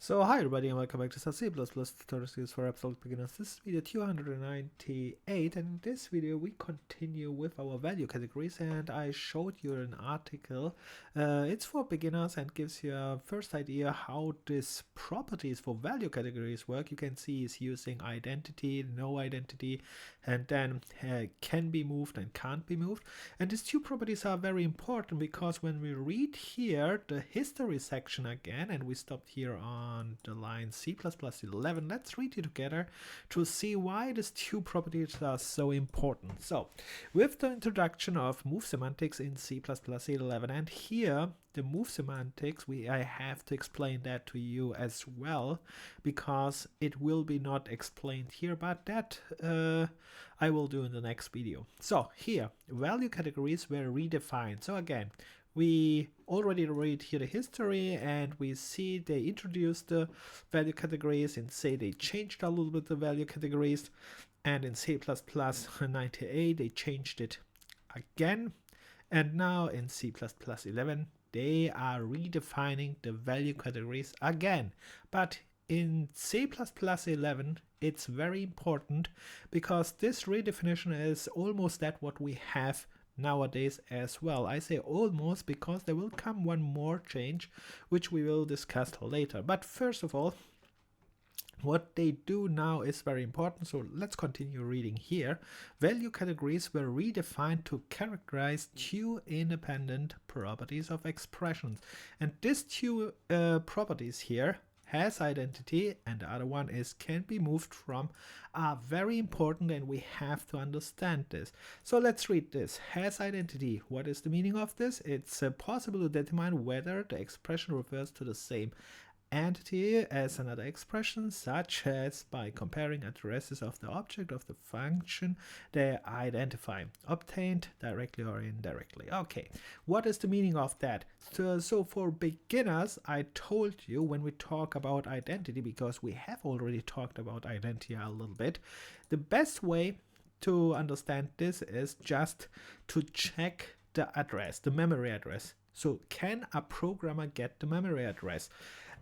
So hi everybody and welcome back to C++ Tutorials for Absolute Beginners. This is video 298, and in this video we continue with our value categories, and I showed you an article. It's for beginners and gives you a first idea how these properties for value categories work. You can see it's using identity, no identity, and then can be moved and can't be moved. And these two properties are very important because when we read here the history section again, and we stopped here on the line C++11, let's read it together to see why these two properties are so important. So with the introduction of move semantics in C++11, and here the move semantics, I have to explain that to you as well, because it will be not explained here, but that I will do in the next video. So here, value categories were redefined. So again, we already read here the history, and we see they introduced the value categories, and say they changed a little bit the value categories, and in C++98 they changed it again, and now in C++11 they are redefining the value categories again. But in C++11 it's very important because this redefinition is almost that what we have nowadays as well. I say almost because there will come one more change which we will discuss later. But first of all, what they do now is very important, so let's continue reading here. Value categories were redefined to characterize two independent properties of expressions, and these two properties here, has identity and the other one is can be moved from, are very important, and we have to understand this. So let's read this. Has identity. What is the meaning of this? It's possible to determine whether the expression refers to the same entity as another expression, such as by comparing addresses of the object of the function they identify, obtained directly or indirectly. Okay, what is the meaning of that? So for beginners, I told you when we talk about identity, because we have already talked about identity a little bit, the best way to understand this is just to check the address, the memory address. So can a programmer get the memory address?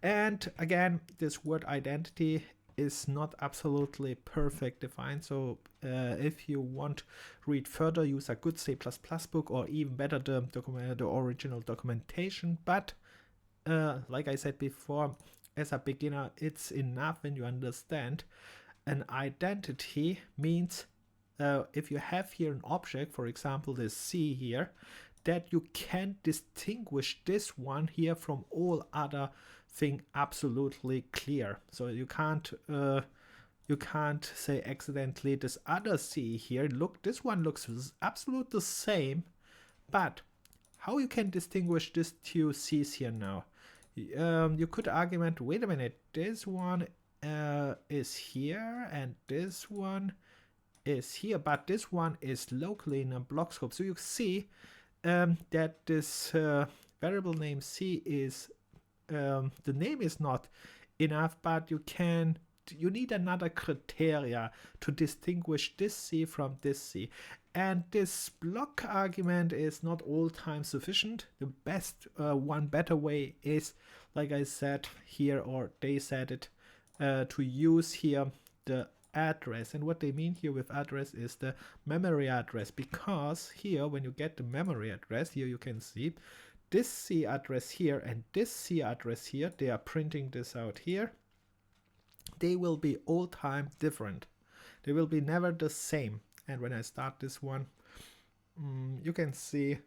And again, this word identity is not absolutely perfect defined. So if you want to read further, use a good C++ book, or even better, the original documentation. But like I said before, as a beginner, it's enough when you understand an identity means if you have here an object, for example, this C here, that you can distinguish this one here from all other thing absolutely clear. So you can't say accidentally this other C here, look, this one looks absolutely the same, but how you can distinguish these two C's here now? You could argument, wait a minute, this one is here and this one is here, but this one is locally in a block scope. So you see that this variable name C is the name is not enough, but you need another criteria to distinguish this C from this C. And this block argument is not all time sufficient. The best one better way is, like I said here, or they said it, to use here the address. And what they mean here with address is the memory address, because here when you get the memory address, here you can see this C address here and this C address here, they are printing this out here, they will be all time different. They will be never the same. And when I start this one, you can see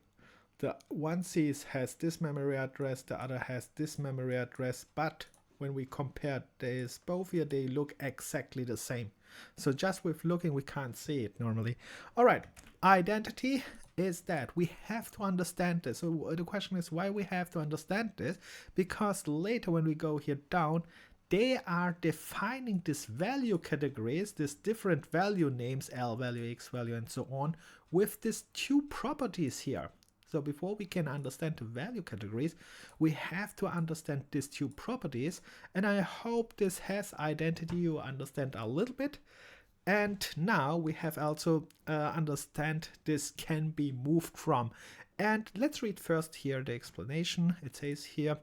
the one C has this memory address, the other has this memory address, but when we compare these both here, they look exactly the same. So just with looking, we can't see it normally. All right, identity is that we have to understand this. So the question is why we have to understand this, because later when we go here down, they are defining these value categories, these different value names, L value, X value, and so on, with these two properties here. So before we can understand the value categories, we have to understand these two properties, and I hope this has identity you understand a little bit. And now we have also understand this can be moved from. And let's read first here the explanation. It says here,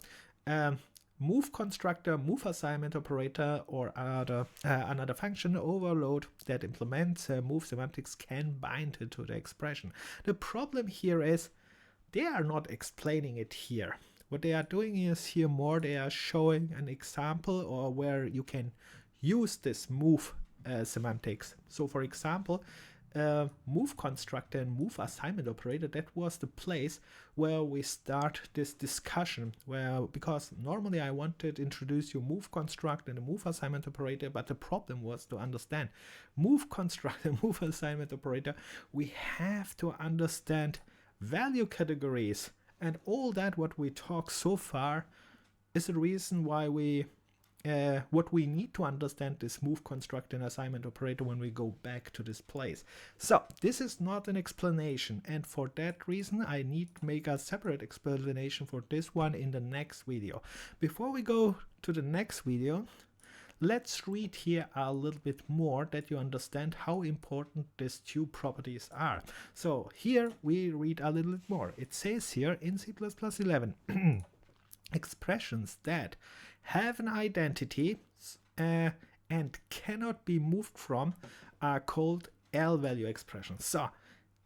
move constructor, move assignment operator, or another function overload that implements move semantics can bind it to the expression. The problem here is they are not explaining it here. What they are doing is here more they are showing an example or where you can use this move semantics. So for example, move constructor and move assignment operator, that was the place where we start this discussion, where because normally I wanted to introduce you move constructor and a move assignment operator, but the problem was to understand move constructor and move assignment operator, we have to understand value categories, and all that what we talk so far is the reason why we what we need to understand this move constructor and assignment operator when we go back to this place. So this is not an explanation, and for that reason I need to make a separate explanation for this one in the next video. Before we go to the next video, let's read here a little bit more that you understand how important these two properties are. So here we read a little bit more. It says here in C++11 expressions that have an identity and cannot be moved from are called L-value expressions.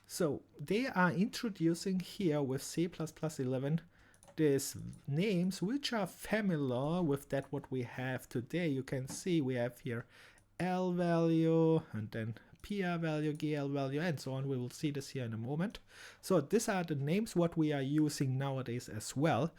So they are introducing here with C++11 these names which are familiar with that what we have today. You can see we have here L value and then PR value, GL value, and so on. We will see this here in a moment. So these are the names what we are using nowadays as well.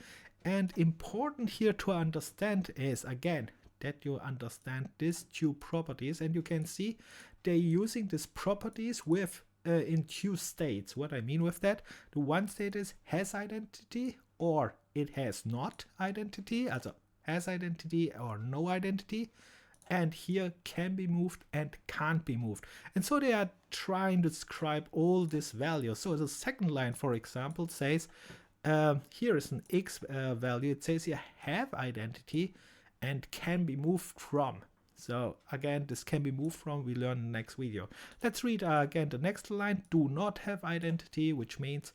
And important here to understand is, again, that you understand these two properties, and you can see they're using these properties with in two states. What I mean with that, the one state is has identity or it has not identity, also has identity or no identity, and here can be moved and can't be moved. And so they are trying to describe all these values. So the second line, for example, says here is an X value. It says here have identity and can be moved from. So again, this can be moved from, we learn in the next video. Let's read again the next line, do not have identity, which means,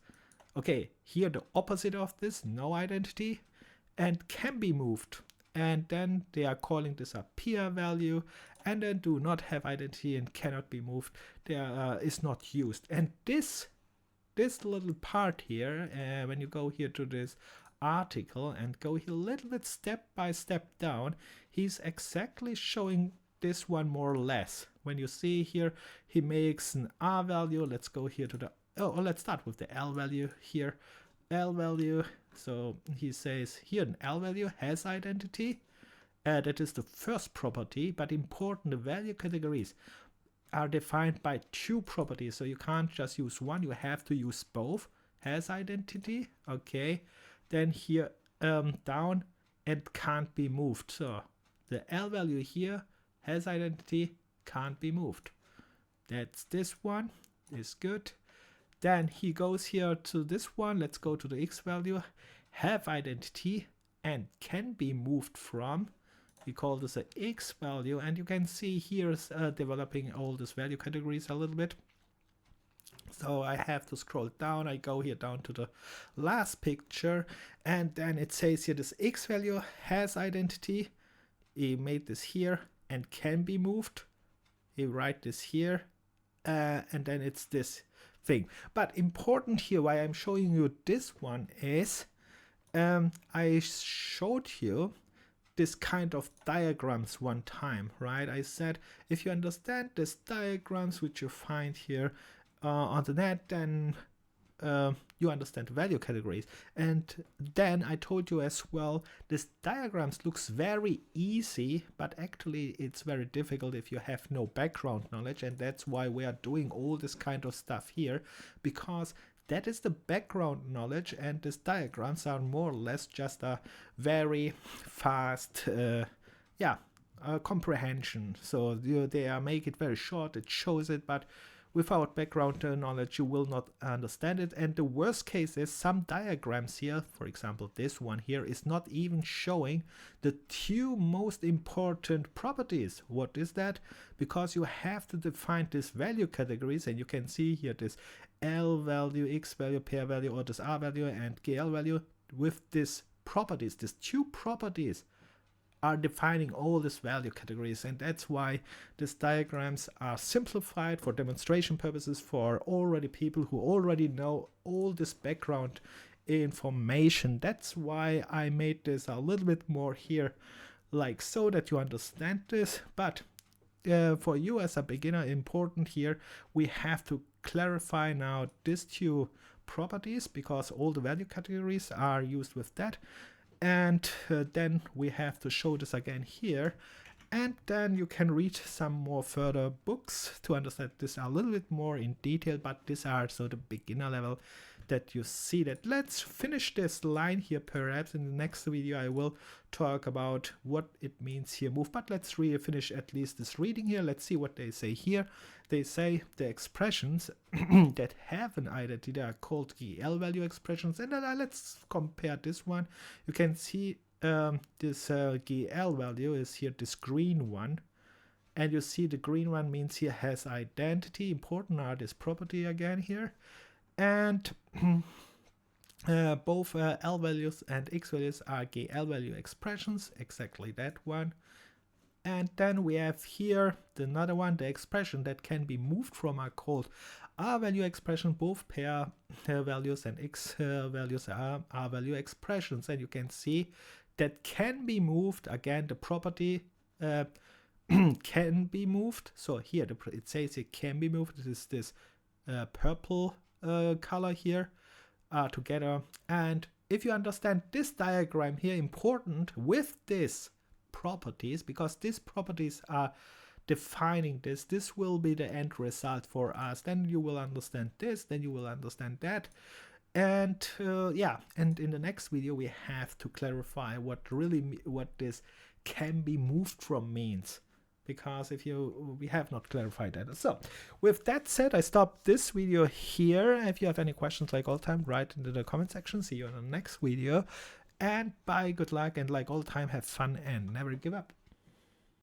okay, here the opposite of this, no identity, and can be moved. And then they are calling this a PR value, and then do not have identity and cannot be moved, there is not used. And this little part here, when you go here to this article and go here a little bit step by step down, he's exactly showing this one more or less. When you see here, he makes an R value. Let's go here to the, let's start with the L value here. L value, so he says here an L value has identity. That is the first property, but important, the value categories are defined by two properties, so you can't just use one, you have to use both. Has identity, okay, then here down and can't be moved. So the L value here has identity, can't be moved. That's this one, is good. Then he goes here to this one, let's go to the X value, have identity and can be moved from. We call this a X value, and you can see here is developing all these value categories a little bit. So I have to scroll down. I go here down to the last picture, and then it says here this X value has identity. He made this here and can be moved. He write this here, and then it's this thing. But important here, why I'm showing you this one is, I showed you this kind of diagrams one time, right? I said if you understand these diagrams which you find here on the net, then you understand value categories. And then I told you as well, this diagrams looks very easy, but actually it's very difficult if you have no background knowledge, and that's why we are doing all this kind of stuff here, because that is the background knowledge, and these diagrams are more or less just a very fast comprehension. So they make it very short, it shows it, but without background knowledge you will not understand it. And the worst case is some diagrams here, for example this one here, is not even showing the two most important properties. What is that? Because you have to define these value categories, and you can see here this L value, X value, PR value, or this R value and GL value with this properties, these two properties, are defining all these value categories, and that's why these diagrams are simplified for demonstration purposes for already people who already know all this background information. That's why I made this a little bit more here, like so that you understand this. But for you as a beginner, important here, we have to clarify now these two properties because all the value categories are used with that. And then we have to show this again here, and then you can read some more further books to understand this a little bit more in detail, but these are so the beginner level that you see that. Let's finish this line here. Perhaps in the next video I will talk about what it means here, move, but let's really finish at least this reading here. Let's see what they say here. They say the expressions that have an identity are called GL value expressions, and then let's compare this one. You can see this GL value is here, this green one, and you see the green one means here has identity. Important are this property again here, and both L values and X values are GL value expressions, exactly that one. And then we have here another one, the expression that can be moved from are called R value expression. Both pair values and X values are R value expressions, and you can see that can be moved. Again, the property can be moved. So here it says it can be moved. This is this purple color here together. And if you understand this diagram here, important with this properties, because these properties are defining this will be the end result for us. Then you will understand this, then you will understand that. And yeah, and in the next video we have to clarify what this can be moved from means, because we have not clarified that. So with that said, I stop this video here. If you have any questions, like all the time, write into the comment section. See you in the next video, and bye, good luck, and like all the time, have fun and never give up.